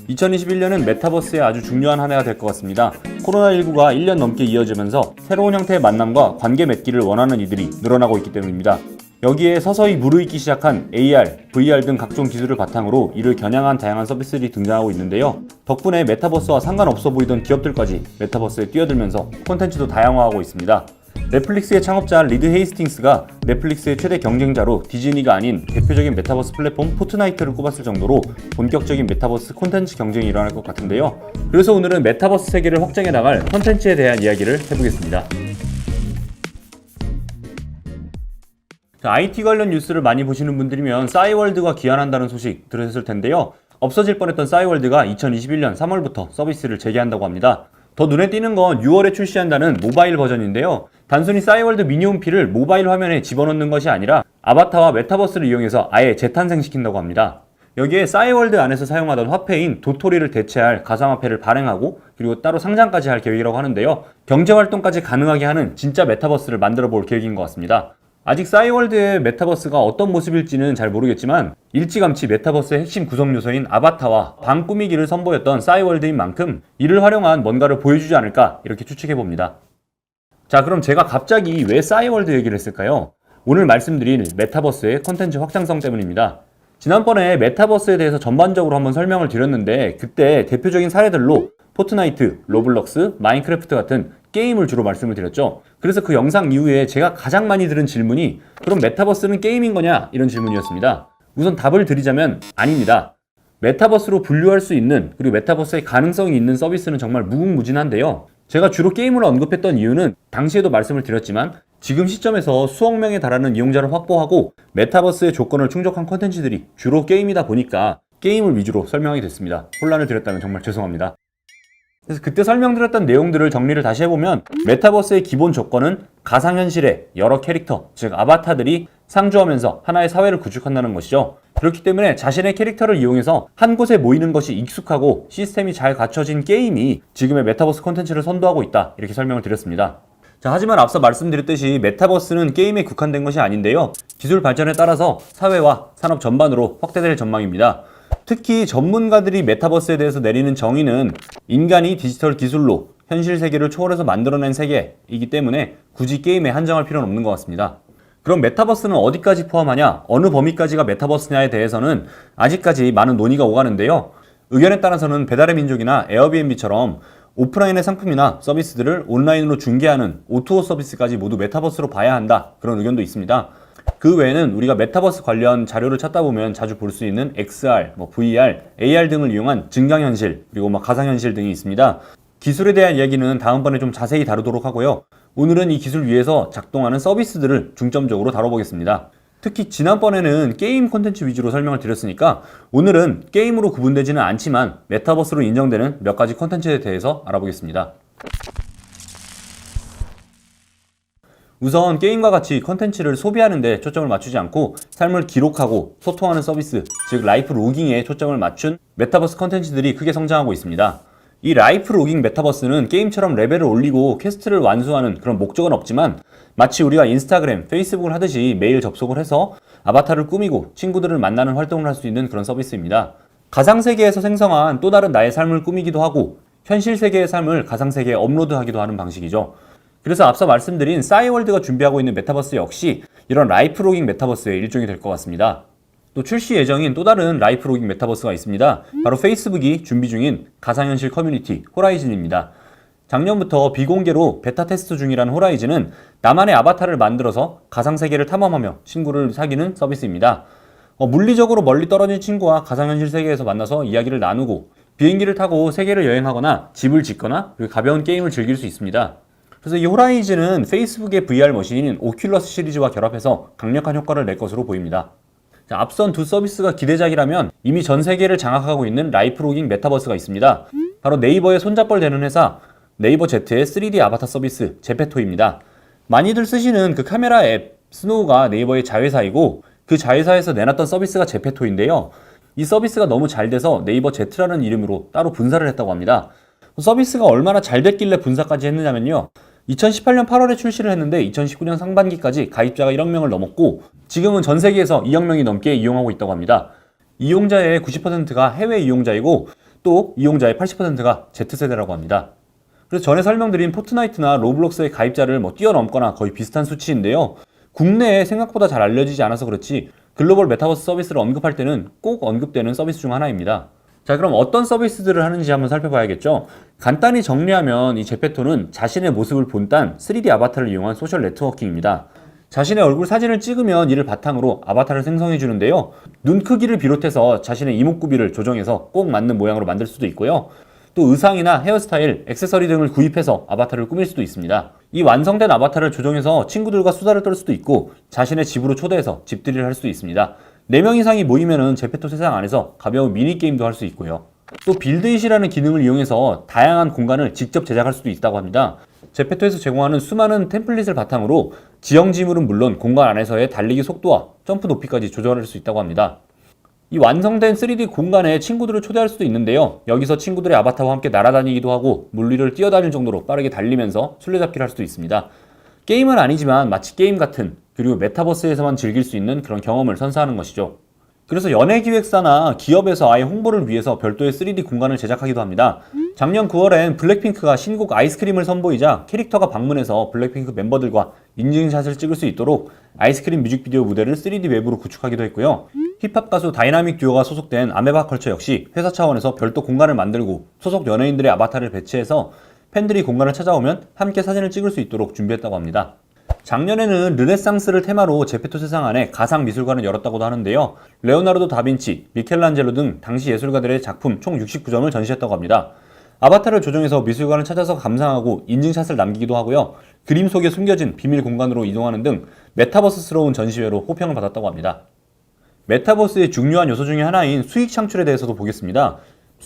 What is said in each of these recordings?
2021년은 메타버스의 아주 중요한 한 해가 될 것 같습니다. 코로나19가 1년 넘게 이어지면서 새로운 형태의 만남과 관계 맺기를 원하는 이들이 늘어나고 있기 때문입니다. 여기에 서서히 무르익기 시작한 AR, VR 등 각종 기술을 바탕으로 이를 겨냥한 다양한 서비스들이 등장하고 있는데요. 덕분에 메타버스와 상관없어 보이던 기업들까지 메타버스에 뛰어들면서 콘텐츠도 다양화하고 있습니다. 넷플릭스의 창업자 리드 헤이스팅스가 넷플릭스의 최대 경쟁자로 디즈니가 아닌 대표적인 메타버스 플랫폼 포트나이트를 꼽았을 정도로 본격적인 메타버스 콘텐츠 경쟁이 일어날 것 같은데요. 그래서 오늘은 메타버스 세계를 확장해 나갈 콘텐츠에 대한 이야기를 해보겠습니다. IT 관련 뉴스를 많이 보시는 분들이면 싸이월드가 귀환한다는 소식 들으셨을 텐데요. 없어질 뻔했던 싸이월드가 2021년 3월부터 서비스를 재개한다고 합니다. 더 눈에 띄는 건 6월에 출시한다는 모바일 버전인데요. 단순히 싸이월드 미니홈피를 모바일 화면에 집어넣는 것이 아니라 아바타와 메타버스를 이용해서 아예 재탄생시킨다고 합니다. 여기에 싸이월드 안에서 사용하던 화폐인 도토리를 대체할 가상화폐를 발행하고 그리고 따로 상장까지 할 계획이라고 하는데요. 경제활동까지 가능하게 하는 진짜 메타버스를 만들어 볼 계획인 것 같습니다. 아직 싸이월드의 메타버스가 어떤 모습일지는 잘 모르겠지만 일찌감치 메타버스의 핵심 구성 요소인 아바타와 방 꾸미기를 선보였던 싸이월드인 만큼 이를 활용한 뭔가를 보여주지 않을까 이렇게 추측해봅니다. 자, 그럼 제가 갑자기 왜 싸이월드 얘기를 했을까요? 오늘 말씀드릴 메타버스의 콘텐츠 확장성 때문입니다. 지난번에 메타버스에 대해서 전반적으로 한번 설명을 드렸는데 그때 대표적인 사례들로 포트나이트, 로블록스, 마인크래프트 같은 게임을 주로 말씀을 드렸죠. 그래서 그 영상 이후에 제가 가장 많이 들은 질문이 그럼 메타버스는 게임인 거냐? 이런 질문이었습니다. 우선 답을 드리자면 아닙니다. 메타버스로 분류할 수 있는 그리고 메타버스의 가능성이 있는 서비스는 정말 무궁무진한데요. 제가 주로 게임을 언급했던 이유는 당시에도 말씀을 드렸지만 지금 시점에서 수억 명에 달하는 이용자를 확보하고 메타버스의 조건을 충족한 콘텐츠들이 주로 게임이다 보니까 게임을 위주로 설명하게 됐습니다. 혼란을 드렸다면 정말 죄송합니다. 그래서 그때 설명드렸던 내용들을 정리를 다시 해보면 메타버스의 기본 조건은 가상현실의 여러 캐릭터, 즉 아바타들이 상주하면서 하나의 사회를 구축한다는 것이죠. 그렇기 때문에 자신의 캐릭터를 이용해서 한 곳에 모이는 것이 익숙하고 시스템이 잘 갖춰진 게임이 지금의 메타버스 콘텐츠를 선도하고 있다 이렇게 설명을 드렸습니다. 자, 하지만 앞서 말씀드렸듯이 메타버스는 게임에 국한된 것이 아닌데요. 기술 발전에 따라서 사회와 산업 전반으로 확대될 전망입니다. 특히 전문가들이 메타버스에 대해서 내리는 정의는 인간이 디지털 기술로 현실 세계를 초월해서 만들어낸 세계이기 때문에 굳이 게임에 한정할 필요는 없는 것 같습니다. 그럼 메타버스는 어디까지 포함하냐, 어느 범위까지가 메타버스냐에 대해서는 아직까지 많은 논의가 오가는데요. 의견에 따라서는 배달의 민족이나 에어비앤비처럼 오프라인의 상품이나 서비스들을 온라인으로 중개하는 O2O 서비스까지 모두 메타버스로 봐야 한다, 그런 의견도 있습니다. 그 외에는 우리가 메타버스 관련 자료를 찾다 보면 자주 볼 수 있는 XR, VR, AR 등을 이용한 증강현실, 그리고 가상현실 등이 있습니다. 기술에 대한 이야기는 다음번에 좀 자세히 다루도록 하고요. 오늘은 이 기술 위에서 작동하는 서비스들을 중점적으로 다뤄보겠습니다. 특히 지난번에는 게임 콘텐츠 위주로 설명을 드렸으니까 오늘은 게임으로 구분되지는 않지만 메타버스로 인정되는 몇 가지 콘텐츠에 대해서 알아보겠습니다. 우선 게임과 같이 컨텐츠를 소비하는 데 초점을 맞추지 않고 삶을 기록하고 소통하는 서비스, 즉 라이프 로깅에 초점을 맞춘 메타버스 컨텐츠들이 크게 성장하고 있습니다. 이 라이프 로깅 메타버스는 게임처럼 레벨을 올리고 퀘스트를 완수하는 그런 목적은 없지만 마치 우리가 인스타그램, 페이스북을 하듯이 매일 접속을 해서 아바타를 꾸미고 친구들을 만나는 활동을 할 수 있는 그런 서비스입니다. 가상세계에서 생성한 또 다른 나의 삶을 꾸미기도 하고 현실 세계의 삶을 가상세계에 업로드하기도 하는 방식이죠. 그래서 앞서 말씀드린 싸이월드가 준비하고 있는 메타버스 역시 이런 라이프 로깅 메타버스의 일종이 될 것 같습니다. 또 출시 예정인 또 다른 라이프 로깅 메타버스가 있습니다. 바로 페이스북이 준비 중인 가상현실 커뮤니티 호라이즌입니다. 작년부터 비공개로 베타 테스트 중이라는 호라이즌은 나만의 아바타를 만들어서 가상세계를 탐험하며 친구를 사귀는 서비스입니다. 물리적으로 멀리 떨어진 친구와 가상현실 세계에서 만나서 이야기를 나누고 비행기를 타고 세계를 여행하거나 집을 짓거나 그리고 가벼운 게임을 즐길 수 있습니다. 그래서 이 호라이즌은 페이스북의 VR 머신인 오큘러스 시리즈와 결합해서 강력한 효과를 낼 것으로 보입니다. 자, 앞선 두 서비스가 기대작이라면 이미 전 세계를 장악하고 있는 라이프 로깅 메타버스가 있습니다. 바로 네이버의 손잡벌 되는 회사 네이버 Z의 3D 아바타 서비스 제페토입니다. 많이들 쓰시는 그 카메라 앱 스노우가 네이버의 자회사이고 그 자회사에서 내놨던 서비스가 제페토인데요. 이 서비스가 너무 잘 돼서 네이버 Z라는 이름으로 따로 분사를 했다고 합니다. 서비스가 얼마나 잘 됐길래 분사까지 했느냐면요. 2018년 8월에 출시를 했는데 2019년 상반기까지 가입자가 1억 명을 넘었고 지금은 전 세계에서 2억 명이 넘게 이용하고 있다고 합니다. 이용자의 90%가 해외 이용자이고 또 이용자의 80%가 Z세대라고 합니다. 그래서 전에 설명드린 포트나이트나 로블록스의 가입자를 뛰어넘거나 거의 비슷한 수치인데요. 국내에 생각보다 잘 알려지지 않아서 그렇지 글로벌 메타버스 서비스를 언급할 때는 꼭 언급되는 서비스 중 하나입니다. 자, 그럼 어떤 서비스들을 하는지 한번 살펴봐야겠죠. 간단히 정리하면 이 제페토는 자신의 모습을 본딴 3D 아바타를 이용한 소셜 네트워킹입니다. 자신의 얼굴 사진을 찍으면 이를 바탕으로 아바타를 생성해 주는데요. 눈 크기를 비롯해서 자신의 이목구비를 조정해서 꼭 맞는 모양으로 만들 수도 있고요. 또 의상이나 헤어스타일, 액세서리 등을 구입해서 아바타를 꾸밀 수도 있습니다. 이 완성된 아바타를 조정해서 친구들과 수다를 떨 수도 있고 자신의 집으로 초대해서 집들이를 할 수도 있습니다. 4명 이상이 모이면은 제페토 세상 안에서 가벼운 미니게임도 할 수 있고요. 또 빌드잇이라는 기능을 이용해서 다양한 공간을 직접 제작할 수도 있다고 합니다. 제페토에서 제공하는 수많은 템플릿을 바탕으로 지형 지물은 물론 공간 안에서의 달리기 속도와 점프 높이까지 조절할 수 있다고 합니다. 이 완성된 3D 공간에 친구들을 초대할 수도 있는데요. 여기서 친구들의 아바타와 함께 날아다니기도 하고 물리를 뛰어다닐 정도로 빠르게 달리면서 술래잡기를 할 수도 있습니다. 게임은 아니지만 마치 게임 같은, 그리고 메타버스에서만 즐길 수 있는 그런 경험을 선사하는 것이죠. 그래서 연예기획사나 기업에서 아예 홍보를 위해서 별도의 3D 공간을 제작하기도 합니다. 작년 9월엔 블랙핑크가 신곡 아이스크림을 선보이자 캐릭터가 방문해서 블랙핑크 멤버들과 인증샷을 찍을 수 있도록 아이스크림 뮤직비디오 무대를 3D 웹으로 구축하기도 했고요. 힙합 가수 다이나믹 듀오가 소속된 아메바 컬처 역시 회사 차원에서 별도 공간을 만들고 소속 연예인들의 아바타를 배치해서 팬들이 공간을 찾아오면 함께 사진을 찍을 수 있도록 준비했다고 합니다. 작년에는 르네상스를 테마로 제페토 세상 안에 가상 미술관을 열었다고도 하는데요. 레오나르도 다빈치, 미켈란젤로 등 당시 예술가들의 작품 총 69점을 전시했다고 합니다. 아바타를 조정해서 미술관을 찾아서 감상하고 인증샷을 남기기도 하고요. 그림 속에 숨겨진 비밀 공간으로 이동하는 등 메타버스스러운 전시회로 호평을 받았다고 합니다. 메타버스의 중요한 요소 중에 하나인 수익 창출에 대해서도 보겠습니다.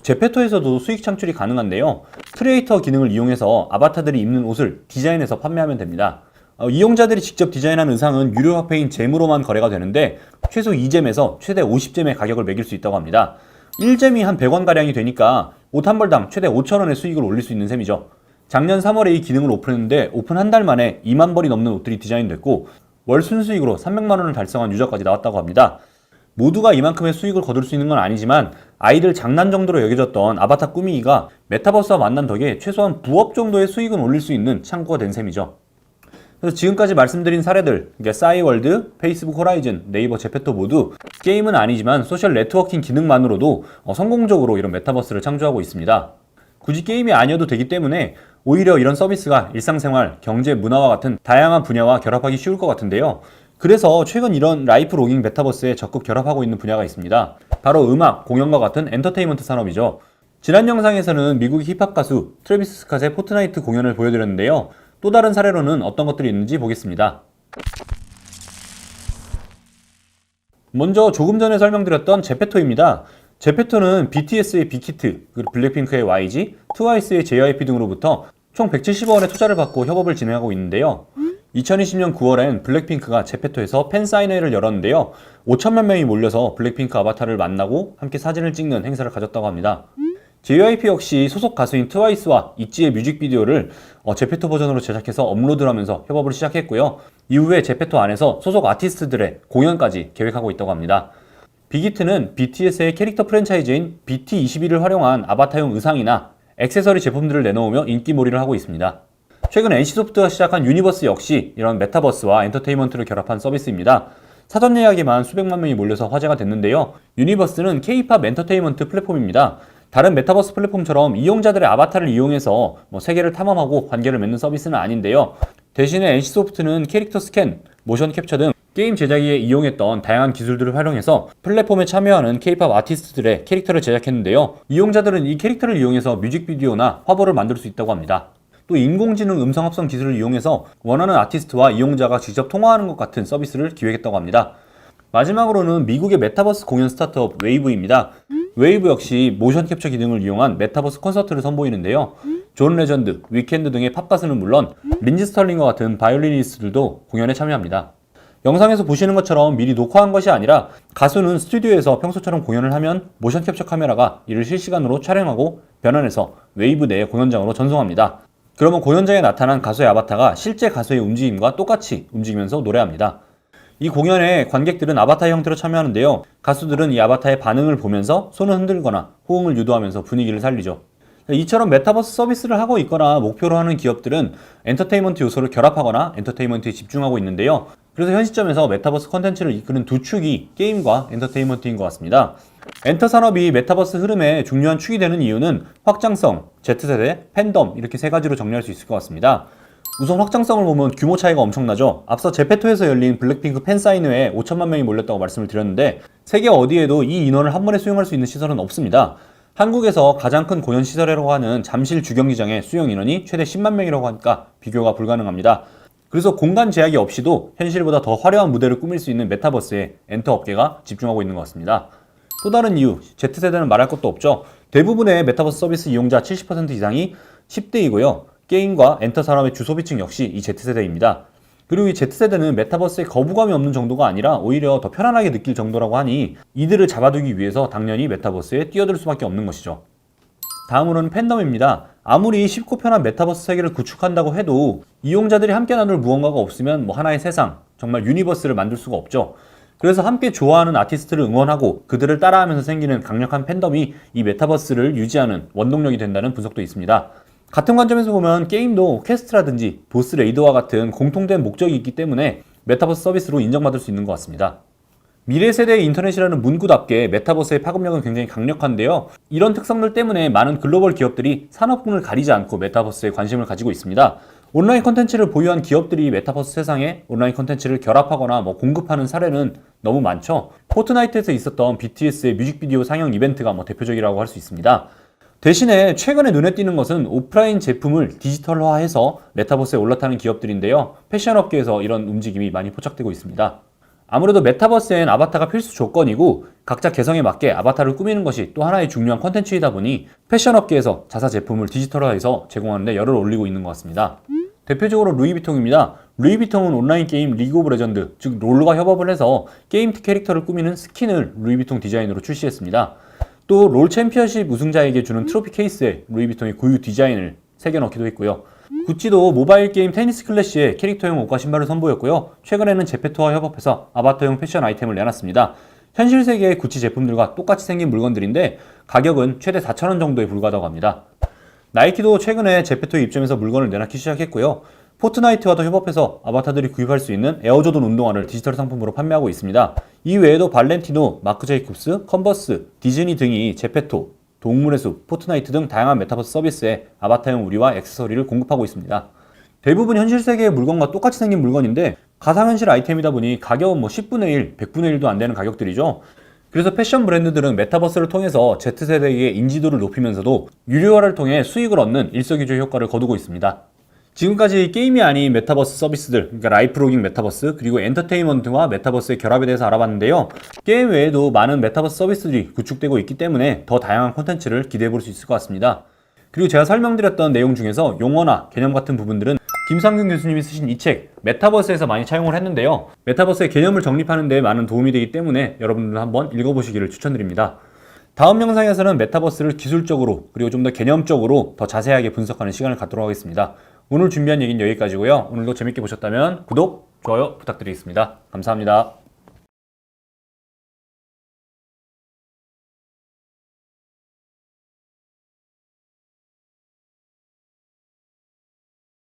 제페토에서도 수익 창출이 가능한데요. 크리에이터 기능을 이용해서 아바타들이 입는 옷을 디자인해서 판매하면 됩니다. 이용자들이 직접 디자인한 의상은 유료 화폐인 잼으로만 거래가 되는데 최소 2잼에서 최대 50잼의 가격을 매길 수 있다고 합니다. 1잼이 한 100원가량이 되니까 옷 한 벌당 최대 5,000원의 수익을 올릴 수 있는 셈이죠. 작년 3월에 이 기능을 오픈했는데 오픈 한 달 만에 2만 벌이 넘는 옷들이 디자인됐고 월 순수익으로 300만 원을 달성한 유저까지 나왔다고 합니다. 모두가 이만큼의 수익을 거둘 수 있는 건 아니지만 아이들 장난 정도로 여겨졌던 아바타 꾸미기가 메타버스와 만난 덕에 최소한 부업 정도의 수익은 올릴 수 있는 창구가 된 셈이죠. 그래서 지금까지 말씀드린 사례들, 그러니까 싸이월드, 페이스북 호라이즌, 네이버 제페토 모두 게임은 아니지만 소셜 네트워킹 기능만으로도 성공적으로 이런 메타버스를 창조하고 있습니다. 굳이 게임이 아니어도 되기 때문에 오히려 이런 서비스가 일상생활, 경제, 문화와 같은 다양한 분야와 결합하기 쉬울 것 같은데요. 그래서 최근 이런 라이프 로깅 메타버스에 적극 결합하고 있는 분야가 있습니다. 바로 음악, 공연과 같은 엔터테인먼트 산업이죠. 지난 영상에서는 미국의 힙합 가수 트래비스 스캇의 포트나이트 공연을 보여드렸는데요. 또 다른 사례로는 어떤 것들이 있는지 보겠습니다. 먼저 조금 전에 설명드렸던 제페토입니다. 제페토는 BTS의 빅히트, 그리고 블랙핑크의 YG, 트와이스의 JYP 등으로부터 총 170억원의 투자를 받고 협업을 진행하고 있는데요. 2020년 9월엔 블랙핑크가 제페토에서 팬사인회를 열었는데요. 5천만 명이 몰려서 블랙핑크 아바타를 만나고 함께 사진을 찍는 행사를 가졌다고 합니다. JYP 역시 소속 가수인 트와이스와 있지의 뮤직비디오를 제페토 버전으로 제작해서 업로드를 하면서 협업을 시작했고요. 이후에 제페토 안에서 소속 아티스트들의 공연까지 계획하고 있다고 합니다. 빅히트는 BTS의 캐릭터 프랜차이즈인 BT21을 활용한 아바타용 의상이나 액세서리 제품들을 내놓으며 인기몰이를 하고 있습니다. 최근 NC소프트가 시작한 유니버스 역시 이런 메타버스와 엔터테인먼트를 결합한 서비스입니다. 사전 예약에만 수백만 명이 몰려서 화제가 됐는데요. 유니버스는 K-팝 엔터테인먼트 플랫폼입니다. 다른 메타버스 플랫폼처럼 이용자들의 아바타를 이용해서 세계를 탐험하고 관계를 맺는 서비스는 아닌데요. 대신에 NC소프트는 캐릭터 스캔, 모션 캡처 등 게임 제작에 이용했던 다양한 기술들을 활용해서 플랫폼에 참여하는 K-팝 아티스트들의 캐릭터를 제작했는데요. 이용자들은 이 캐릭터를 이용해서 뮤직비디오나 화보를 만들 수 있다고 합니다. 또 인공지능 음성 합성 기술을 이용해서 원하는 아티스트와 이용자가 직접 통화하는 것 같은 서비스를 기획했다고 합니다. 마지막으로는 미국의 메타버스 공연 스타트업 웨이브입니다. 웨이브 역시 모션 캡처 기능을 이용한 메타버스 콘서트를 선보이는데요. 존 레전드, 위켄드 등의 팝 가수는 물론 린지 스털링과 같은 바이올리니스트들도 공연에 참여합니다. 영상에서 보시는 것처럼 미리 녹화한 것이 아니라 가수는 스튜디오에서 평소처럼 공연을 하면 모션 캡처 카메라가 이를 실시간으로 촬영하고 변환해서 웨이브 내 공연장으로 전송합니다. 그러면 공연장에 나타난 가수의 아바타가 실제 가수의 움직임과 똑같이 움직이면서 노래합니다. 이 공연에 관객들은 아바타 형태로 참여하는데요. 가수들은 이 아바타의 반응을 보면서 손을 흔들거나 호응을 유도하면서 분위기를 살리죠. 이처럼 메타버스 서비스를 하고 있거나 목표로 하는 기업들은 엔터테인먼트 요소를 결합하거나 엔터테인먼트에 집중하고 있는데요. 그래서 현 시점에서 메타버스 컨텐츠를 이끄는 두 축이 게임과 엔터테인먼트인 것 같습니다. 엔터 산업이 메타버스 흐름의 중요한 축이 되는 이유는 확장성, Z세대, 팬덤 이렇게 세 가지로 정리할 수 있을 것 같습니다. 우선 확장성을 보면 규모 차이가 엄청나죠. 앞서 제페토에서 열린 블랙핑크 팬사인회에 5천만 명이 몰렸다고 말씀을 드렸는데 세계 어디에도 이 인원을 한 번에 수용할 수 있는 시설은 없습니다. 한국에서 가장 큰 공연 시설이라고 하는 잠실 주경기장의 수용 인원이 최대 10만 명이라고 하니까 비교가 불가능합니다. 그래서 공간 제약이 없이도 현실보다 더 화려한 무대를 꾸밀 수 있는 메타버스에 엔터 업계가 집중하고 있는 것 같습니다. 또 다른 이유, Z세대는 말할 것도 없죠. 대부분의 메타버스 서비스 이용자 70% 이상이 10대이고요. 게임과 엔터 산업의 주소비층 역시 이 Z세대입니다. 그리고 이 Z세대는 메타버스에 거부감이 없는 정도가 아니라 오히려 더 편안하게 느낄 정도라고 하니 이들을 잡아두기 위해서 당연히 메타버스에 뛰어들 수밖에 없는 것이죠. 다음으로는 팬덤입니다. 아무리 쉽고 편한 메타버스 세계를 구축한다고 해도 이용자들이 함께 나눌 무언가가 없으면 하나의 세상, 정말 유니버스를 만들 수가 없죠. 그래서 함께 좋아하는 아티스트를 응원하고 그들을 따라하면서 생기는 강력한 팬덤이 이 메타버스를 유지하는 원동력이 된다는 분석도 있습니다. 같은 관점에서 보면 게임도 퀘스트라든지 보스 레이더와 같은 공통된 목적이 있기 때문에 메타버스 서비스로 인정받을 수 있는 것 같습니다. 미래 세대의 인터넷이라는 문구답게 메타버스의 파급력은 굉장히 강력한데요. 이런 특성들 때문에 많은 글로벌 기업들이 산업군을 가리지 않고 메타버스에 관심을 가지고 있습니다. 온라인 콘텐츠를 보유한 기업들이 메타버스 세상에 온라인 콘텐츠를 결합하거나 공급하는 사례는 너무 많죠. 포트나이트에서 있었던 BTS의 뮤직비디오 상영 이벤트가 대표적이라고 할 수 있습니다. 대신에 최근에 눈에 띄는 것은 오프라인 제품을 디지털화해서 메타버스에 올라타는 기업들인데요. 패션 업계에서 이런 움직임이 많이 포착되고 있습니다. 아무래도 메타버스엔 아바타가 필수 조건이고 각자 개성에 맞게 아바타를 꾸미는 것이 또 하나의 중요한 컨텐츠이다 보니 패션 업계에서 자사 제품을 디지털화해서 제공하는 데 열을 올리고 있는 것 같습니다. 대표적으로 루이비통입니다. 루이비통은 온라인 게임 리그 오브 레전드, 즉 롤과 협업을 해서 게임 캐릭터를 꾸미는 스킨을 루이비통 디자인으로 출시했습니다. 또 롤 챔피언십 우승자에게 주는 트로피 케이스에 루이비통의 고유 디자인을 새겨넣기도 했고요. 구찌도 모바일 게임 테니스 클래시에 캐릭터용 옷과 신발을 선보였고요. 최근에는 제페토와 협업해서 아바타용 패션 아이템을 내놨습니다. 현실 세계의 구찌 제품들과 똑같이 생긴 물건들인데 가격은 최대 4,000원 정도에 불과하다고 합니다. 나이키도 최근에 제페토에 입점해서 물건을 내놓기 시작했고요. 포트나이트와도 협업해서 아바타들이 구입할 수 있는 에어조던 운동화를 디지털 상품으로 판매하고 있습니다. 이 외에도 발렌티노, 마크 제이콥스, 컨버스, 디즈니 등이 제페토, 동물의 숲, 포트나이트 등 다양한 메타버스 서비스에 아바타용 우리와 액세서리를 공급하고 있습니다. 대부분 현실 세계의 물건과 똑같이 생긴 물건인데 가상현실 아이템이다 보니 가격은 10분의 1, 100분의 1도 안 되는 가격들이죠. 그래서 패션 브랜드들은 메타버스를 통해서 Z세대의 인지도를 높이면서도 유료화를 통해 수익을 얻는 일석이조의 효과를 거두고 있습니다. 지금까지 게임이 아닌 메타버스 서비스들, 그러니까 라이프로깅 메타버스, 그리고 엔터테인먼트와 메타버스의 결합에 대해서 알아봤는데요. 게임 외에도 많은 메타버스 서비스들이 구축되고 있기 때문에 더 다양한 콘텐츠를 기대해 볼 수 있을 것 같습니다. 그리고 제가 설명드렸던 내용 중에서 용어나 개념 같은 부분들은 김상균 교수님이 쓰신 이 책 메타버스에서 많이 차용을 했는데요. 메타버스의 개념을 정립하는 데 많은 도움이 되기 때문에 여러분들 한번 읽어보시기를 추천드립니다. 다음 영상에서는 메타버스를 기술적으로 그리고 좀 더 개념적으로 더 자세하게 분석하는 시간을 갖도록 하겠습니다. 오늘 준비한 얘기는 여기까지고요. 오늘도 재밌게 보셨다면 구독, 좋아요 부탁드리겠습니다. 감사합니다.